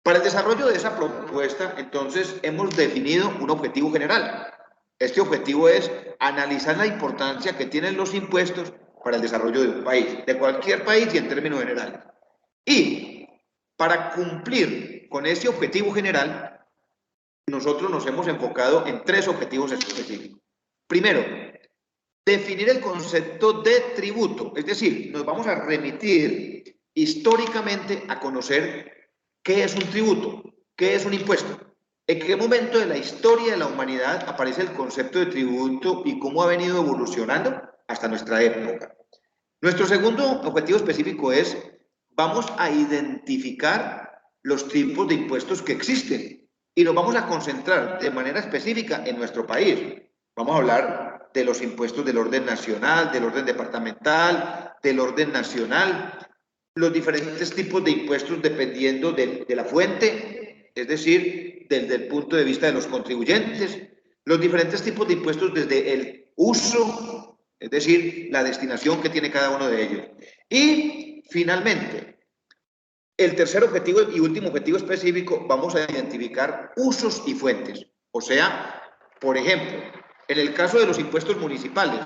Para el desarrollo de esa propuesta, entonces, hemos definido un objetivo general. Este objetivo es analizar la importancia que tienen los impuestos para el desarrollo de un país, de cualquier país y en términos generales. Y para cumplir con ese objetivo general, nosotros nos hemos enfocado en tres objetivos específicos. Primero, definir el concepto de tributo, es decir, nos vamos a remitir históricamente a conocer qué es un tributo, qué es un impuesto, en qué momento de la historia de la humanidad aparece el concepto de tributo y cómo ha venido evolucionando. hasta nuestra época. Nuestro segundo objetivo específico es, vamos a identificar los tipos de impuestos que existen y nos vamos a concentrar de manera específica en nuestro país. Vamos a hablar de los impuestos del orden nacional, del orden departamental, del orden nacional, los diferentes tipos de impuestos dependiendo de la fuente, es decir, desde el punto de vista de los contribuyentes, los diferentes tipos de impuestos desde el uso, es decir, la destinación que tiene cada uno de ellos. Y finalmente, el tercer objetivo y último objetivo específico, vamos a identificar usos y fuentes. O sea, por ejemplo, en el caso de los impuestos municipales,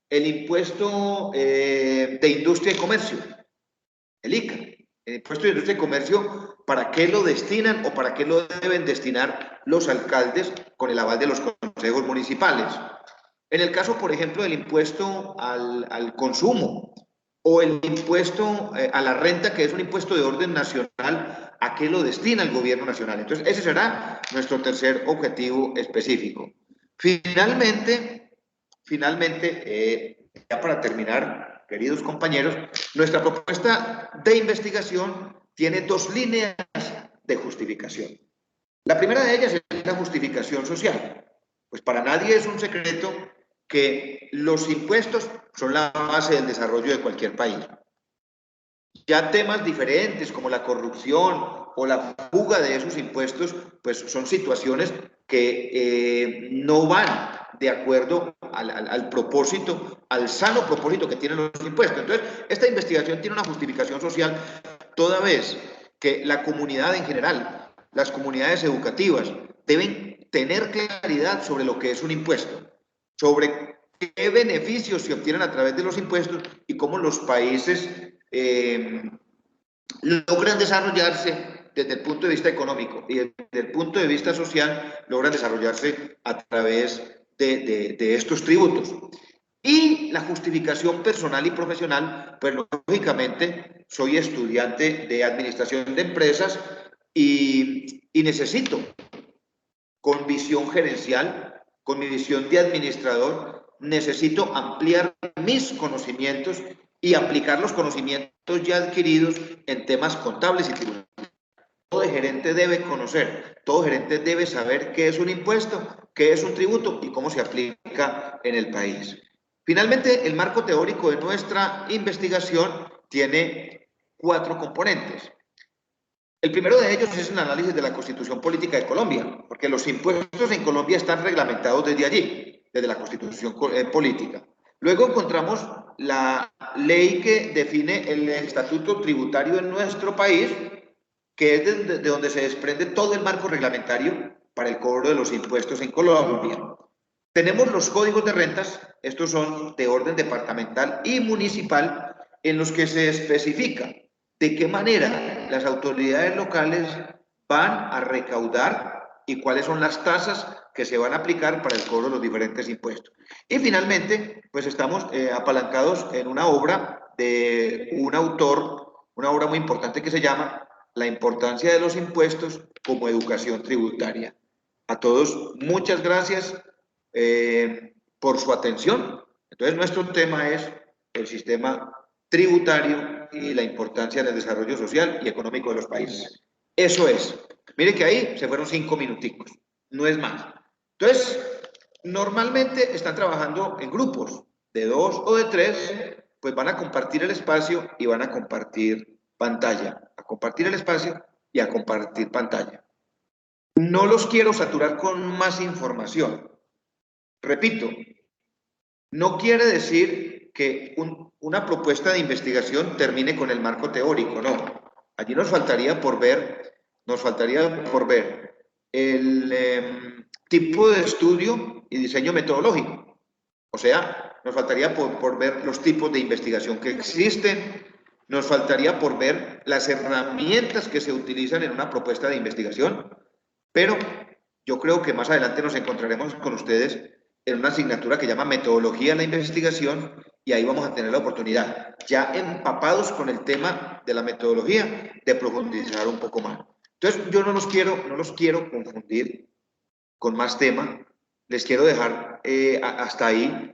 el impuesto de industria y comercio, el ICA, el impuesto de industria y comercio, ¿para qué lo destinan o para qué lo deben destinar los alcaldes con el aval de los consejos municipales? En el caso, por ejemplo, del impuesto al consumo o el impuesto a la renta, que es un impuesto de orden nacional, ¿a qué lo destina el gobierno nacional? Entonces, ese será nuestro tercer objetivo específico. Finalmente, ya para terminar, queridos compañeros, nuestra propuesta de investigación tiene dos líneas de justificación. La primera de ellas es la justificación social. Pues para nadie es un secreto que los impuestos son la base del desarrollo de cualquier país. Ya temas diferentes como la corrupción o la fuga de esos impuestos, pues son situaciones que no van de acuerdo al propósito, al sano propósito que tienen los impuestos. Entonces, esta investigación tiene una justificación social toda vez que la comunidad en general, las comunidades educativas, deben tener claridad sobre lo que es un impuesto, sobre qué beneficios se obtienen a través de los impuestos y cómo los países logran desarrollarse desde el punto de vista económico y desde el punto de vista social, logran desarrollarse a través de estos tributos. Y la justificación personal y profesional, pues lógicamente soy estudiante de administración de empresas y necesito, con visión gerencial, con mi visión de administrador, necesito ampliar mis conocimientos y aplicar los conocimientos ya adquiridos en temas contables y tributarios. Todo gerente debe conocer, todo gerente debe saber qué es un impuesto, qué es un tributo y cómo se aplica en el país. Finalmente, el marco teórico de nuestra investigación tiene 4 componentes. El primero de ellos es el análisis de la Constitución Política de Colombia, porque los impuestos en Colombia están reglamentados desde allí, desde la Constitución Política. Luego encontramos la ley que define el estatuto tributario en nuestro país, que es de donde se desprende todo el marco reglamentario para el cobro de los impuestos en Colombia. Tenemos los códigos de rentas, estos son de orden departamental y municipal, en los que se especifica de qué manera las autoridades locales van a recaudar y cuáles son las tasas que se van a aplicar para el cobro de los diferentes impuestos. Y finalmente, pues estamos apalancados en una obra de un autor, una obra muy importante que se llama La importancia de los impuestos como educación tributaria. A todos, muchas gracias por su atención. Entonces, nuestro tema es el sistema tributario y la importancia del desarrollo social y económico de los países. Eso es. Mire que ahí se fueron 5 minuticos, no es más. Entonces, normalmente están trabajando en grupos de 2 o de 3, pues van a compartir el espacio y van a compartir pantalla, a compartir el espacio y a compartir pantalla. No los quiero saturar con más información. Repito, no quiere decir que una propuesta de investigación termine con el marco teórico, no. Allí nos faltaría por ver el tipo de estudio y diseño metodológico. O sea, nos faltaría por ver los tipos de investigación que existen, nos faltaría por ver las herramientas que se utilizan en una propuesta de investigación, pero yo creo que más adelante nos encontraremos con ustedes en una asignatura que llama Metodología en la Investigación y ahí vamos a tener la oportunidad, ya empapados con el tema de la metodología, de profundizar un poco más. Entonces, yo no los quiero confundir con más tema, les quiero dejar hasta ahí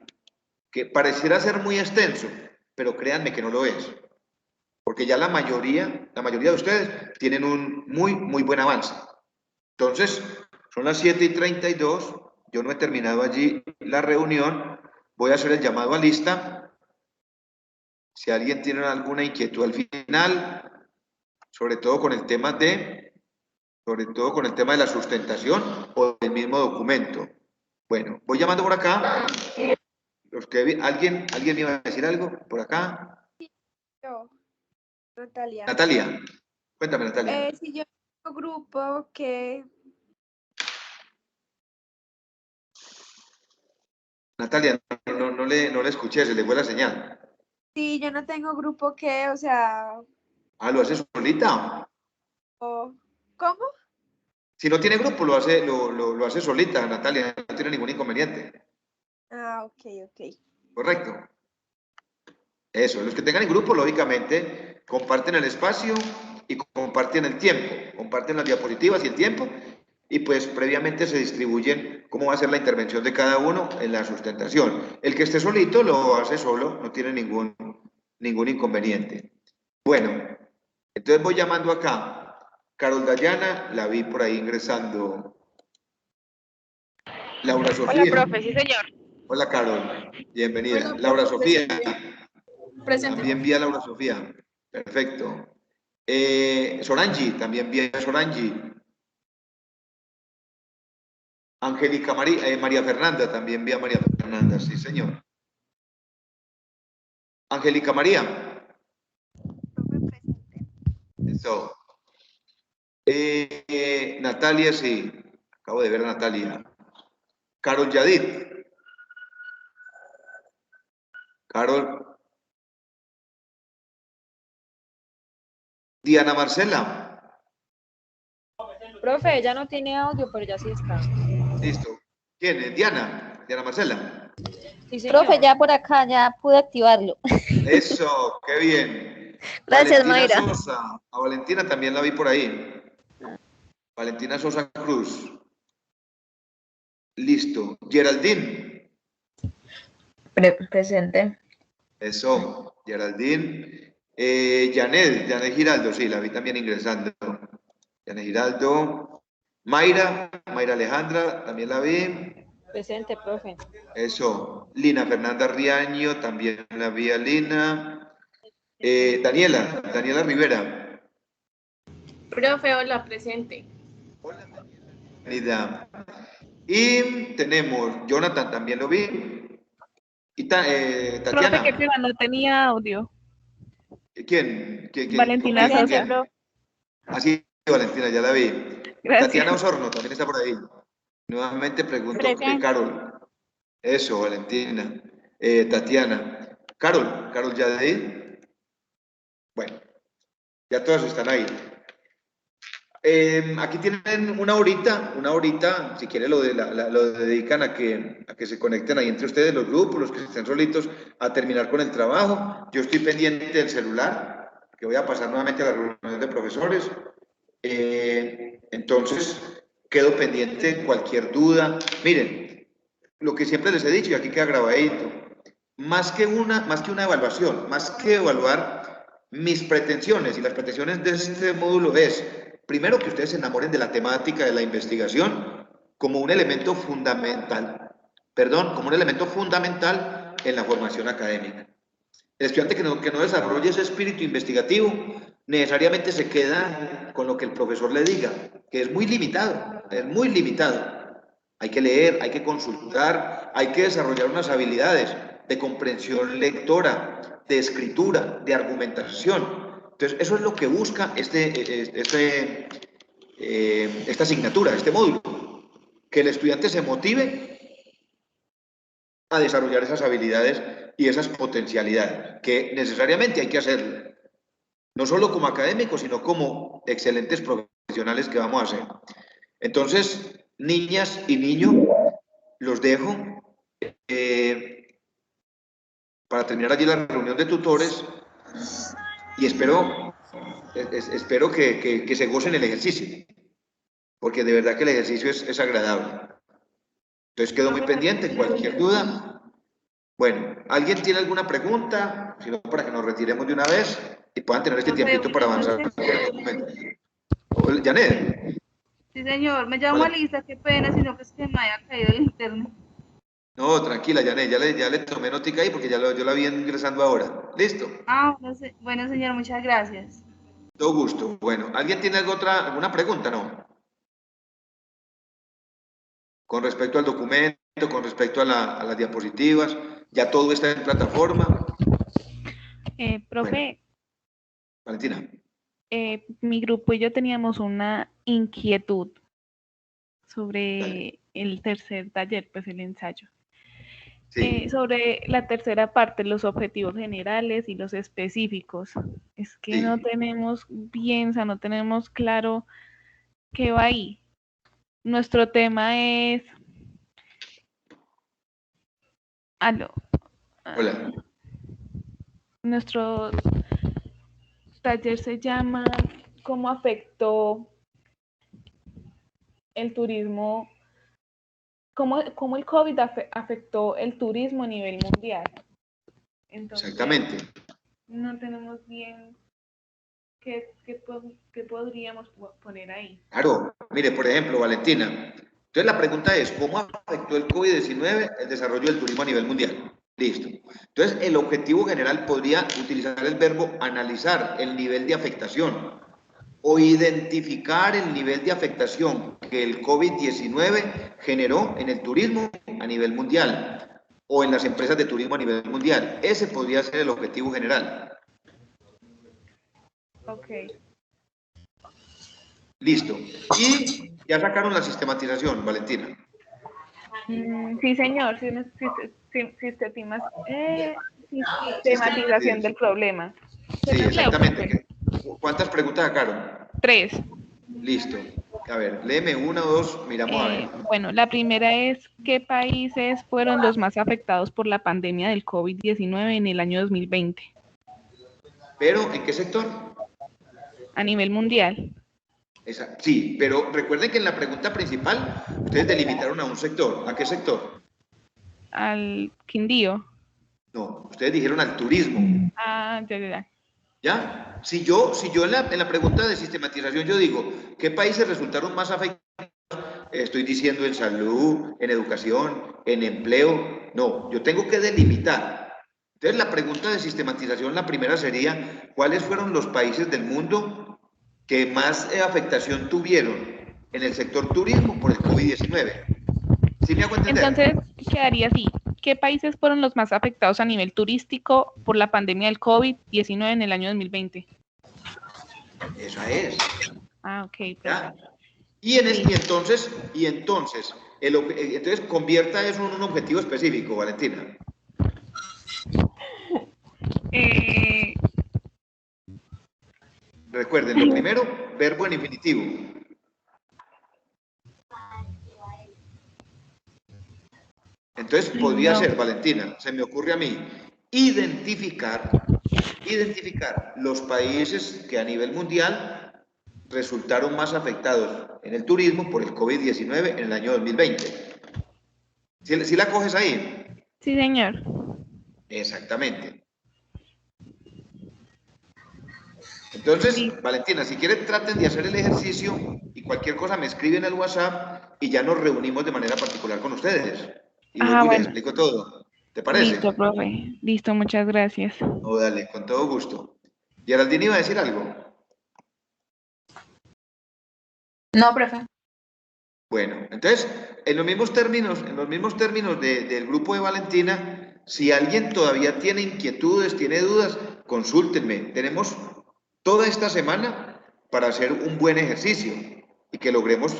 que pareciera ser muy extenso, pero créanme que no lo es, porque ya la mayoría de ustedes tienen un muy buen avance. Entonces, son las 7:32, yo no he terminado allí la reunión, voy a hacer el llamado a lista. Si alguien tiene alguna inquietud al final, sobre todo con el tema de la sustentación o del mismo documento. Bueno, voy llamando por acá. ¿Alguien me iba a decir algo por acá? Yo, Natalia. Natalia, cuéntame, Natalia. Si yo tengo grupo que... Natalia, no le escuché, se le fue la señal. Si yo no tengo grupo que, o sea... Ah, ¿lo hace solita? ¿Cómo? Si no tiene grupo, lo hace solita, Natalia, no tiene ningún inconveniente. Ah, ok. Correcto. Eso, los que tengan el grupo, lógicamente, comparten el espacio y comparten el tiempo, comparten las diapositivas y el tiempo, y pues previamente se distribuyen cómo va a ser la intervención de cada uno en la sustentación. El que esté solito lo hace solo, no tiene ningún inconveniente. Bueno, entonces voy llamando acá. Carol Dayana, la vi por ahí ingresando. Laura Sofía. Hola, profe, sí, señor. Hola, Carol, bienvenida. Hola, Laura profe, Sofía. presente. También vi a Laura Sofía. Perfecto. Sorangi, también vi a Sorangi. Angélica María Fernanda, también vi a María Fernanda, sí, señor. Angélica María. Eso. Natalia, sí. Acabo de ver a Natalia. Carol Yadid. Carol. Diana Marcela. Profe, ella no tiene audio, pero ya sí está. Listo. ¿Quién es? Diana. Diana Marcela. Sí, señor. Profe, ya por acá, ya pude activarlo. Eso, qué bien. Gracias, Valentina Mayra. Sosa. A Valentina también la vi por ahí. Valentina Sosa Cruz. Listo. Geraldine. Presente. Eso. Geraldine. Janet Giraldo, sí, la vi también ingresando. Janet Giraldo. Mayra Alejandra, también la vi. Presente, profe. Eso. Lina Fernanda Riaño, también la vi a Lina. Daniela Rivera. Profe, hola, presente. Hola, Daniela. Y tenemos, Jonathan también lo vi. Y Tatiana. Profe, qué pena, no tenía audio. ¿Quién? Valentina ¿Quién? Sosa. Así, Valentina, ya la vi. Gracias. Tatiana Osorno también está por ahí. Nuevamente pregunto Presente. Carol. Eso, Valentina. Tatiana. Carol, ¿ya de ahí? Bueno, ya todas están ahí. Aquí tienen una horita, si quieren lo dedican a que se conecten ahí entre ustedes, los grupos, los que estén solitos, a terminar con el trabajo. Yo estoy pendiente del celular, que voy a pasar nuevamente a la reunión de profesores. Entonces, quedo pendiente cualquier duda. Miren, lo que siempre les he dicho, y aquí queda grabadito, más que una evaluación, más que evaluar mis pretensiones, y las pretensiones de este módulo es, primero, que ustedes se enamoren de la temática de la investigación como un elemento fundamental, como un elemento fundamental en la formación académica. El estudiante que no desarrolle ese espíritu investigativo necesariamente se queda con lo que el profesor le diga, que es muy limitado, es muy limitado. Hay que leer, hay que consultar, hay que desarrollar unas habilidades de comprensión lectora, de escritura, de argumentación. Entonces, eso es lo que busca esta asignatura, este módulo, que el estudiante se motive a desarrollar esas habilidades y esas potencialidades, que necesariamente hay que hacerlo, no solo como académicos, sino como excelentes profesionales que vamos a ser. Entonces, niñas y niños, los dejo para terminar allí la reunión de tutores y espero que se gocen el ejercicio, porque de verdad que el ejercicio es agradable. Entonces quedo muy pendiente, cualquier duda, Bueno, ¿alguien tiene alguna pregunta? Si no, para que nos retiremos de una vez y puedan tener este tiempito para avanzar con el documento. Hola, Janet. Sí, señor. Me llamo Hola. Alisa, qué pena, sino que es que me haya caído el internet. No, tranquila, Janet, ya le tomé notica ahí porque yo la vi ingresando ahora. ¿Listo? Ah, bueno, señor, muchas gracias. Todo gusto. Bueno, ¿alguien tiene alguna pregunta? No. Con respecto al documento, con respecto a las diapositivas, ya todo está en plataforma. Profe, Valentina. mi grupo y yo teníamos una inquietud Dale. sobre el tercer taller, pues el ensayo. Sí. Sobre la tercera parte, los objetivos generales y los específicos. Es que Sí. no tenemos bien, o sea, no tenemos claro qué va ahí. Nuestro tema es... Aló. Hola. Nuestro taller se llama ¿Cómo afectó el turismo? ¿Cómo el COVID afectó el turismo a nivel mundial? Entonces, Exactamente. no tenemos bien qué podríamos poner ahí. Claro. Mire, por ejemplo, Valentina. Entonces la pregunta es, ¿cómo afectó el COVID-19 el desarrollo del turismo a nivel mundial? Listo. Entonces, el objetivo general podría utilizar el verbo analizar el nivel de afectación o identificar el nivel de afectación que el COVID-19 generó en el turismo a nivel mundial o en las empresas de turismo a nivel mundial. Ese podría ser el objetivo general. Ok. Listo. Y ya sacaron la sistematización, Valentina. Sí, señor. Sistematización del problema. Sí, ¿Se los leo, profe? exactamente. ¿Cuántas preguntas sacaron? 3. Listo. A ver, léeme una o dos, miramos a ver. Bueno, la primera es, ¿qué países fueron los más afectados por la pandemia del COVID-19 en el año 2020 ¿Pero en qué sector? a nivel mundial? Sí, pero recuerden que en la pregunta principal ustedes delimitaron a un sector. ¿A qué sector? Al Quindío. No, ustedes dijeron al turismo. Ah, ya. ¿Ya? Si yo en la pregunta de sistematización yo digo, ¿qué países resultaron más afectados? Estoy diciendo en salud, en educación, en empleo. No, yo tengo que delimitar. Entonces la pregunta de sistematización, la primera sería, ¿cuáles fueron los países del mundo que más afectación tuvieron en el sector turismo por el COVID-19? ¿Sí me hago entender? Entonces, quedaría así. ¿Qué países fueron los más afectados a nivel turístico por la pandemia del COVID-19 en el año 2020? Esa es. Ah, ok. ¿Ya? Y entonces, entonces convierta eso en un objetivo específico, Valentina. Recuerden, lo primero, verbo en infinitivo. Entonces podría ser, Valentina, se me ocurre a mí, identificar los países que a nivel mundial resultaron más afectados en el turismo por el COVID-19 en el año 2020. ¿Sí la coges ahí? Sí, señor. Exactamente. Entonces, Valentina, si quieren traten de hacer el ejercicio y cualquier cosa me escriben al WhatsApp y ya nos reunimos de manera particular con ustedes. Y vuelvo y les explico todo. ¿Te parece? Listo, profe. Listo, muchas gracias. No, dale, con todo gusto. Geraldine iba a decir algo. No, profe. Bueno, entonces, en los mismos términos del grupo de Valentina, si alguien todavía tiene inquietudes, tiene dudas, consúltenme. Tenemos toda esta semana para hacer un buen ejercicio y que logremos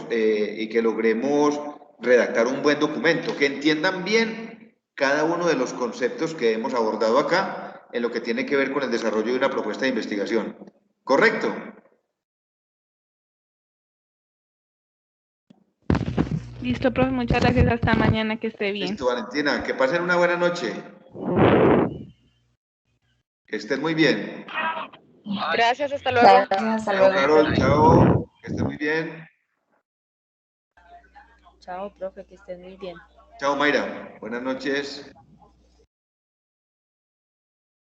redactar un buen documento, que entiendan bien cada uno de los conceptos que hemos abordado acá en lo que tiene que ver con el desarrollo de una propuesta de investigación. ¿Correcto? Listo, profe, muchas gracias. Hasta mañana, que esté bien. Listo, Valentina, que pasen una buena noche. Que estén muy bien. Gracias, hasta luego. Gracias, hasta Chao, luego. Carol, chao. Que estén muy bien. Chao, profe, que estés muy bien. Chao, Mayra. Buenas noches.